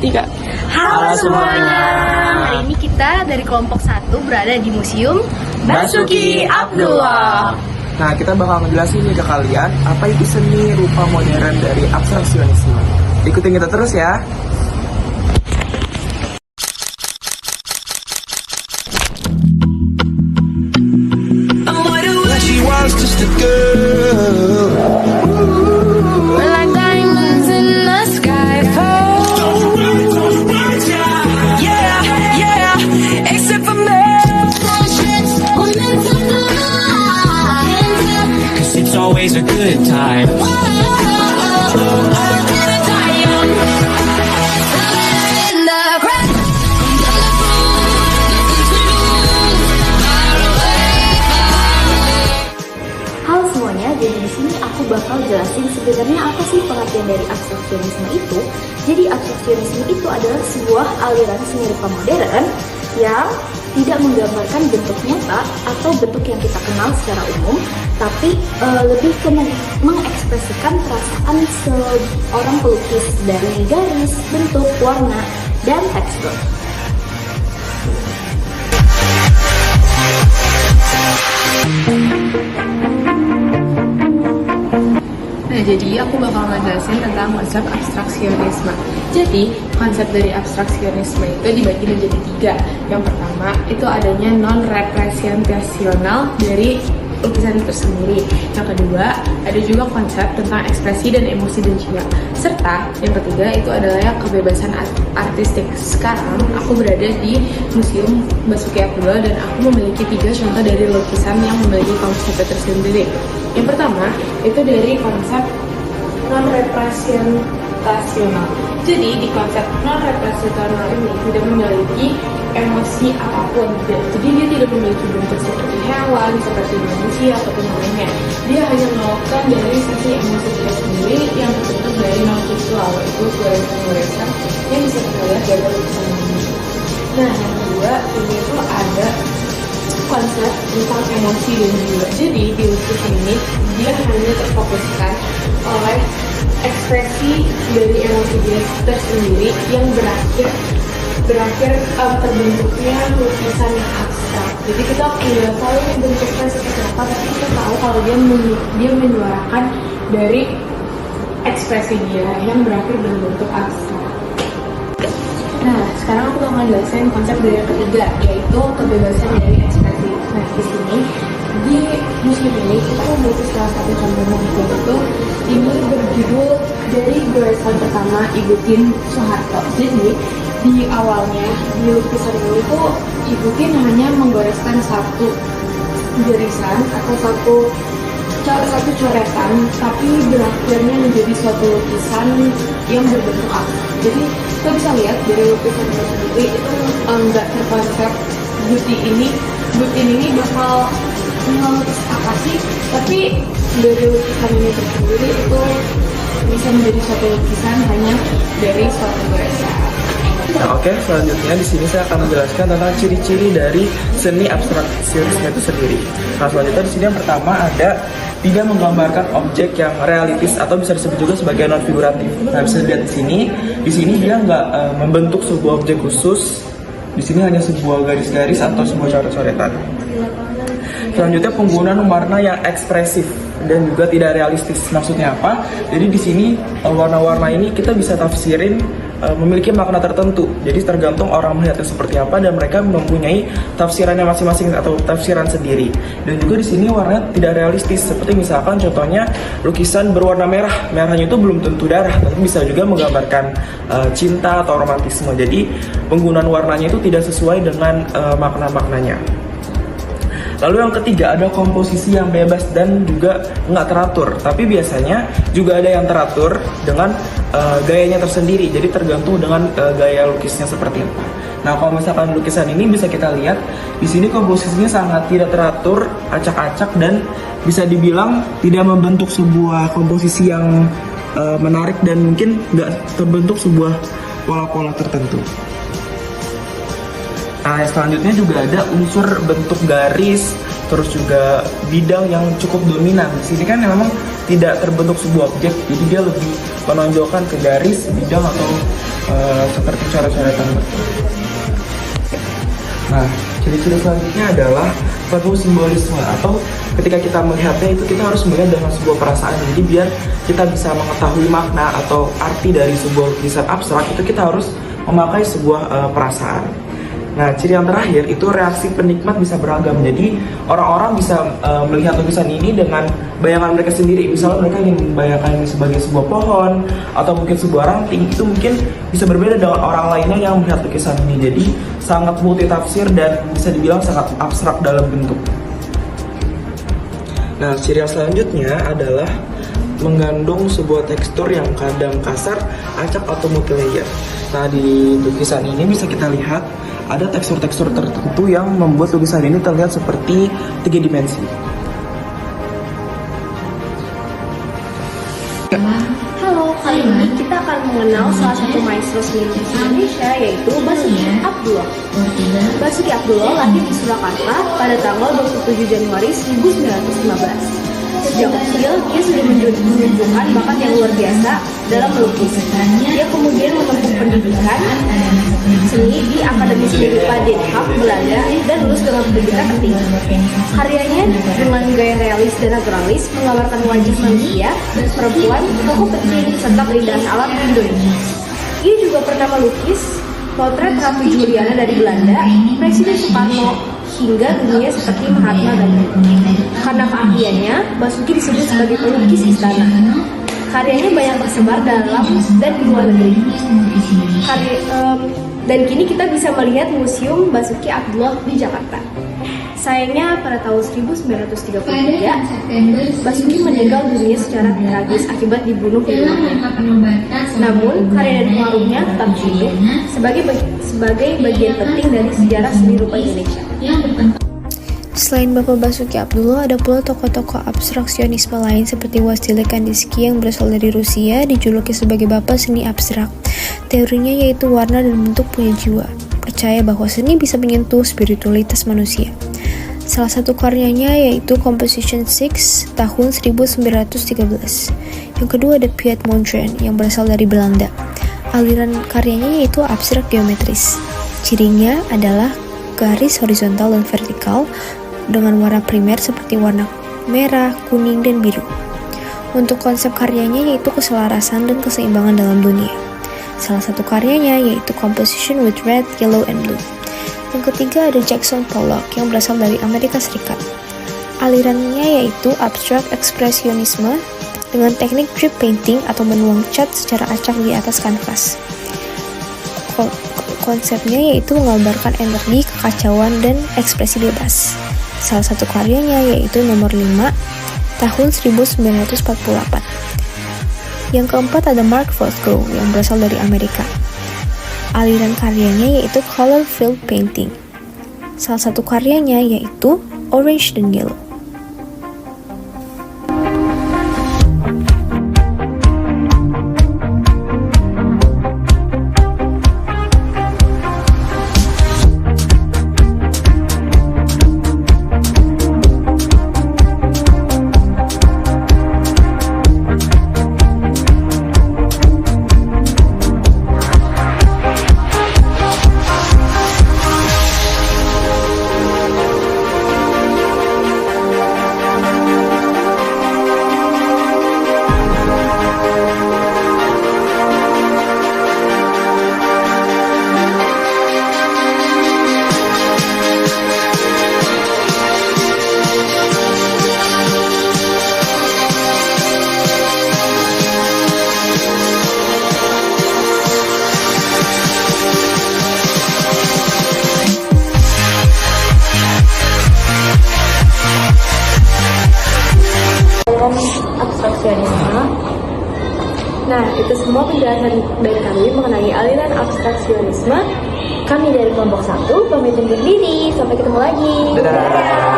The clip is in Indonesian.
Tiga. Halo semuanya. Hari ini kita dari kelompok 1 berada di Museum Basuki Abdullah. Nah, kita bakal ngejelasin nih ke kalian apa itu seni rupa modern dari abstraksionisme. Ikutin kita terus ya. Like diamonds in the sky fall. Yeah, except for me. 'Cause it's always a good time. Halo semuanya, jadi di sini aku bakal jelasin sebenarnya apa sih pengertian dari abstraksionisme itu. Jadi abstraksionisme itu adalah sebuah aliran seni rupa modern yang tidak menggambarkan bentuk nyata atau bentuk yang kita kenal secara umum, tapi lebih ke mengekspresikan perasaan seorang pelukis dari garis, bentuk, warna, dan tekstur. Nah, jadi aku bakal ngejelasin tentang konsep abstraksionisme. Jadi, konsep dari abstraksionisme itu dibagi menjadi 3. Yang pertama, itu adanya non-representasional dari lukisan itu sendiri. Yang kedua, ada juga konsep tentang ekspresi dan emosi dan jiwa. Serta, yang ketiga, itu adalah kebebasan artistik. Sekarang, aku berada di Museum Basuki Abdullah dan aku memiliki 3 contoh dari lukisan yang memiliki konsep tersendiri. Yang pertama, itu dari konsep non-representasional. Jadi, di konsep non-representasional ini tidak memiliki emosi apapun. Jadi, dia tidak memiliki bentuk seperti hewan, seperti manusia, ataupun lainnya. Dia hanya melakukan dari sisi emosi kita sendiri yang terbentuk dari non-visual, yaitu goresan-goresan yang bisa kita lihat dari lukisan ini. Nah, yang kedua, ini itu ada konsep tentang emosi dan jiwa. Jadi di lukisan ini dia hanya terfokuskan oleh ekspresi dari emosi dia tersendiri yang berakhir terbentuknya lukisan yang abstrak. Jadi kita tidak tahu bentuknya seperti apa, tapi kita tahu kalau dia menyuarakan dari ekspresi dia yang berakhir berbentuk abstrak. Nah, sekarang aku bakal jelasin konsep dari yang ketiga, yaitu kebebasan dari ekspresi. Nah, di sini, di museum ini, kita memiliki salah satu contohnya, yaitu ini berjudul dari goresan pertama Ibu Tien Soeharto. Jadi, di awalnya, di lukisan ini tuh, Ibu Tien hanya menggoreskan satu garisan atau satu coretan, tapi berakhirnya menjadi suatu lukisan yang berbentuk abstrak. Jadi kita bisa lihat dari lukisan ini sendiri itu nggak terkonsep Butin ini bakal melukis apa sih, tapi dari lukisan ini tersendiri itu bisa menjadi suatu lukisan hanya dari suatu goresan. Nah, oke, selanjutnya di sini saya akan menjelaskan tentang ciri-ciri dari seni abstraksionisme itu sendiri. Nah, selanjutnya di sini yang pertama ada tidak menggambarkan objek yang realistis atau bisa disebut juga sebagai non figuratif. Nah, bisa dilihat di sini dia nggak membentuk sebuah objek khusus. Di sini hanya sebuah garis-garis atau sebuah coret-coretan. Selanjutnya penggunaan warna yang ekspresif dan juga tidak realistis. Maksudnya apa? Jadi di sini warna-warna ini kita bisa tafsirin memiliki makna tertentu. Jadi tergantung orang melihatnya seperti apa dan mereka mempunyai tafsirannya masing-masing atau tafsiran sendiri. Dan juga di sini warnanya tidak realistis. Seperti misalkan contohnya lukisan berwarna merah. Merahnya itu belum tentu darah, tapi bisa juga menggambarkan cinta atau romantisme. Jadi penggunaan warnanya itu tidak sesuai dengan makna-maknanya. Lalu yang ketiga ada komposisi yang bebas dan juga nggak teratur. Tapi biasanya juga ada yang teratur dengan gayanya tersendiri. Jadi tergantung dengan gaya lukisnya seperti apa. Nah, kalau misalkan lukisan ini bisa kita lihat di sini komposisinya sangat tidak teratur, acak-acak dan bisa dibilang tidak membentuk sebuah komposisi yang menarik dan mungkin nggak terbentuk sebuah pola-pola tertentu. Nah, selanjutnya juga ada unsur bentuk garis, terus juga bidang yang cukup dominan. Di sini kan memang tidak terbentuk sebuah objek, jadi dia lebih menonjolkan ke garis, bidang atau seperti coret-coretan. Nah, ciri-ciri selanjutnya adalah penuh simbolisme, atau ketika kita melihatnya itu kita harus melihat dengan sebuah perasaan. Jadi biar kita bisa mengetahui makna atau arti dari sebuah lukisan abstrak itu kita harus memakai sebuah perasaan. Nah, ciri yang terakhir itu reaksi penikmat bisa beragam. Jadi orang-orang bisa melihat lukisan ini dengan bayangan mereka sendiri. Misalnya mereka ingin membayangkan ini sebagai sebuah pohon atau mungkin sebuah ranting, itu mungkin bisa berbeda dengan orang lainnya yang melihat lukisan ini. Jadi sangat multitafsir dan bisa dibilang sangat abstrak dalam bentuk. Nah, ciri yang selanjutnya adalah mengandung sebuah tekstur yang kadang kasar, acak atau multilayer. Nah, di lukisan ini bisa kita lihat ada tekstur-tekstur tertentu yang membuat lukisan ini terlihat seperti 3 dimensi. Halo, kali ini kita akan mengenal salah satu maestro seni lukis Indonesia, yaitu Basuki Abdullah. Basuki Abdullah lahir di Surakarta pada tanggal 27 Januari 1915. Sejak kecil, dia sudah menunjukkan bakat yang luar biasa dalam melukis. Dia kemudian menempuh pendidikan seni di Akademi Seni Rupa Den Haag, Belanda, dan lulus dengan pendidikan tertinggi. Karyanya dengan gaya realis dan naturalis menggambarkan wajah manusia, perempuan, tokoh penting, serta keindahan alam di Indonesia. Ia juga pernah melukis potret Ratu Juliana dari Belanda, Presiden Soekarno, hingga dunia seperti Mahatma Gandhi. Karena keahliannya, Basuki disebut sebagai pelukis istana. Karyanya banyak tersebar dalam dan di luar negeri. Dan kini kita bisa melihat Museum Basuki Abdullah di Jakarta. Sayangnya pada tahun 1933, Basuki meninggal dunia secara tragis akibat dibunuh di rumahnya. Namun, karya dan pengaruhnya tetap hidup sebagai bagian penting dari sejarah seni rupa Indonesia. Selain Bapak Basuki Abdullah, ada pula tokoh-tokoh abstraksionisme lain seperti Wasily Kandinsky yang berasal dari Rusia, dijuluki sebagai Bapak Seni Abstrak. Teorinya yaitu warna dan bentuk punya jiwa, percaya bahwa seni bisa menyentuh spiritualitas manusia. Salah satu karyanya yaitu Composition 6 tahun 1913. Yang kedua ada Piet Mondrian yang berasal dari Belanda. Aliran karyanya yaitu abstrak geometris. Cirinya adalah garis horizontal dan vertikal dengan warna primer seperti warna merah, kuning, dan biru. Untuk konsep karyanya yaitu keselarasan dan keseimbangan dalam dunia. Salah satu karyanya yaitu Composition with Red, Yellow, and Blue. Yang ketiga ada Jackson Pollock yang berasal dari Amerika Serikat. Alirannya yaitu abstrak ekspresionisme dengan teknik drip painting atau menuang cat secara acak di atas kanvas. Konsepnya yaitu menggambarkan energi, kekacauan, dan ekspresi bebas. Salah satu karyanya yaitu nomor 5 tahun 1948. Yang keempat ada Mark Rothko yang berasal dari Amerika. Aliran karyanya yaitu color field painting. Salah satu karyanya yaitu Orange dan Yellow. Abstraksionisme. Nah, itu semua penjelasan dari kami mengenai aliran abstraksionisme. Kami dari kelompok 1 pamit undur diri. Sampai ketemu lagi. Dadah.